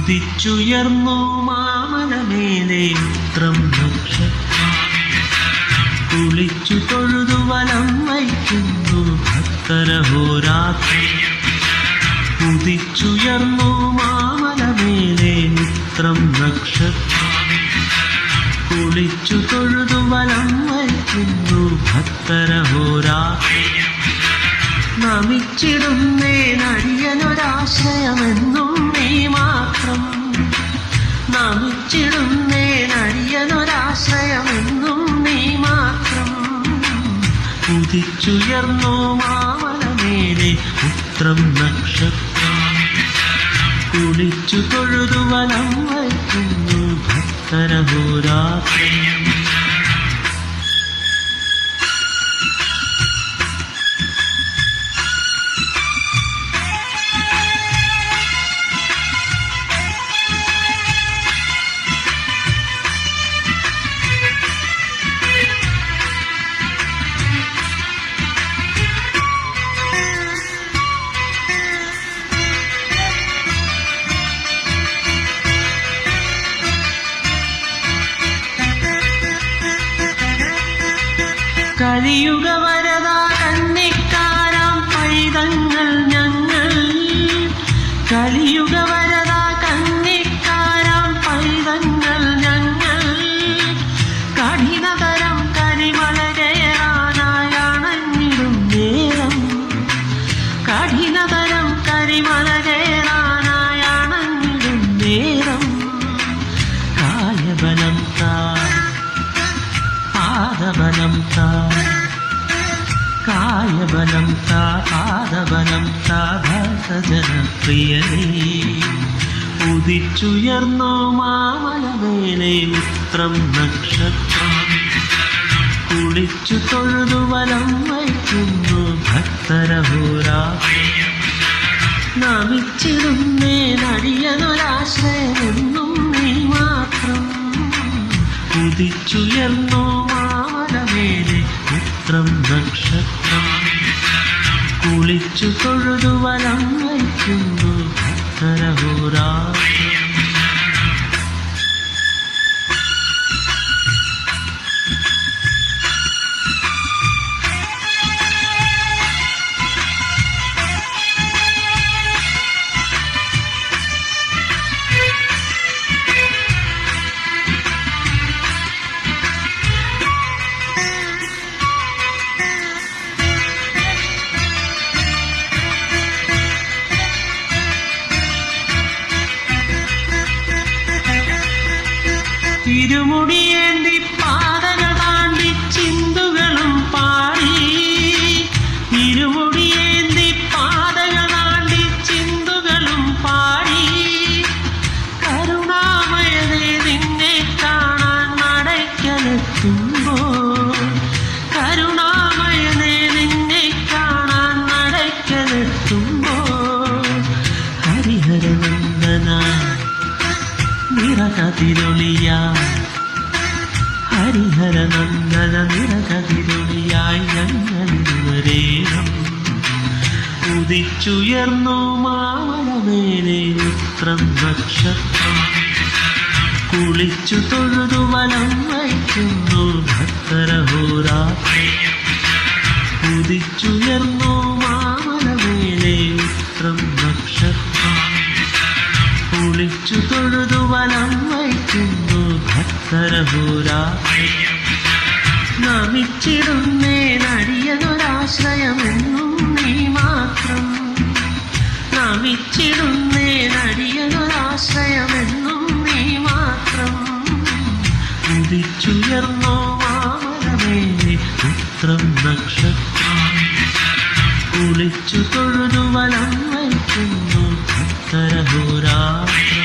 ഉദിച്ചുയർന്നു മാമലമേലെ ഉത്രം നക്ഷത്രം കുളിച്ചു തൊഴുതു വലം വയ്ക്കുന്നു ഭക്തരഹോരാത്രി ഉദിച്ചുയർന്നു മാമലമേലെ ഉത്രം നക്ഷത്രം കുളിച്ചു തൊഴുതു വലം വയ്ക്കുന്നു ഭക്തരഹോരാത്രി നമിച്ചിടുന്നേനടിയനൊരാശ്രയമെന്നും നീ മാത്രം നമിച്ചിടുന്നേനടിയനൊരാശ്രയമെന്നും നീ മാത്രം ഉദിച്ചുയർന്നു മാമലമേലെ ഉത്രം നക്ഷത്രം കുളിച്ചു തൊഴുതു വലം വയ്ക്കുന്നു ഭക്തരഹോരാത്രി കലിയുഗ വരദാ കന്നിക്കാരാം പൈതങ്ങൾ ഞങ്ങൾ കലിയുഗ വരദാ കന്നിക്കാരാം പൈതങ്ങൾ ഞങ്ങൾ കഠിനതരം കരിമല കയറാനായണഞ്ഞിടും നേരം കഠിനതരം കരിമല കയറാനായണഞ്ഞിടും നേരം കായബലം താ പാദബലം താ കായബലം താ പാദബലം താ ഭക്തജനപ്രിയനേ ഉദിച്ചുയർന്നു മാമലമേലെ ഉത്രം നക്ഷത്രം കുളിച്ചു തൊഴുതു വലം വയ്ക്കുന്നു ഭക്തരഹോരാത്രി നമിച്ചിടുന്നേനടിയനൊരാശ്രയമെന്നും നീ മാത്രം ഉദിച്ചുയർന്നു മാമലമേലെ ഉത്രം നക്ഷത്രം കുളിച്ചു തൊഴുതു വലം വയ്ക്കുന്നു ഭക്തരഹോരാത്രി ഇരുമുടിയേന്തി പാതകൾ താണ്ടി ചിന്തുകളും പാടി ഇരുമുടിയേന്തി പാതകൾ താണ്ടി ചിന്തുകളും പാടി കരുണാമയനേ നിന്നെ കാണാൻ നടയ്ക്കലെത്തുമ്പോൾ കരുണാമയനേ നിന്നെ കാണാൻ നടയ്ക്കലെത്തുമ്പോൾ ഹരിഹരനന്ദന നിറകതിരൊളിയായി ഹരിഹരനന്ദന നിറകതിരൊളിയായി ഞങ്ങളിരുവരേണം ഉദിച്ചുയർന്നു മാമലമേലെ ഉത്രം നക്ഷത്രം കുളിച്ചു തൊഴുതു വലം വയ്ക്കുന്നു ഭക്തരഹോരാത്രി ഉദിച്ചുയർന്നു മാമലമേലെ ഉത്രം നക്ഷത്രം കുളിച്ചു തൊഴുതു വലം വയ്ക്കുന്നു ഭക്തരഹോരാത്രി നമിച്ചിടുന്നേനടിയനൊരാശ്രയമെന്നും നീ മാത്രം നമിച്ചിടുന്നേനടിയനൊരാശ്രയമെന്നും നീ മാത്രം ഉദിച്ചുയർന്നോ മാമലമേലെ ഉത്രം നക്ഷത്രം കുളിച്ചു തൊഴുതു വലം വയ്ക്കുന്നു ഭക്തരഹോരാത്രി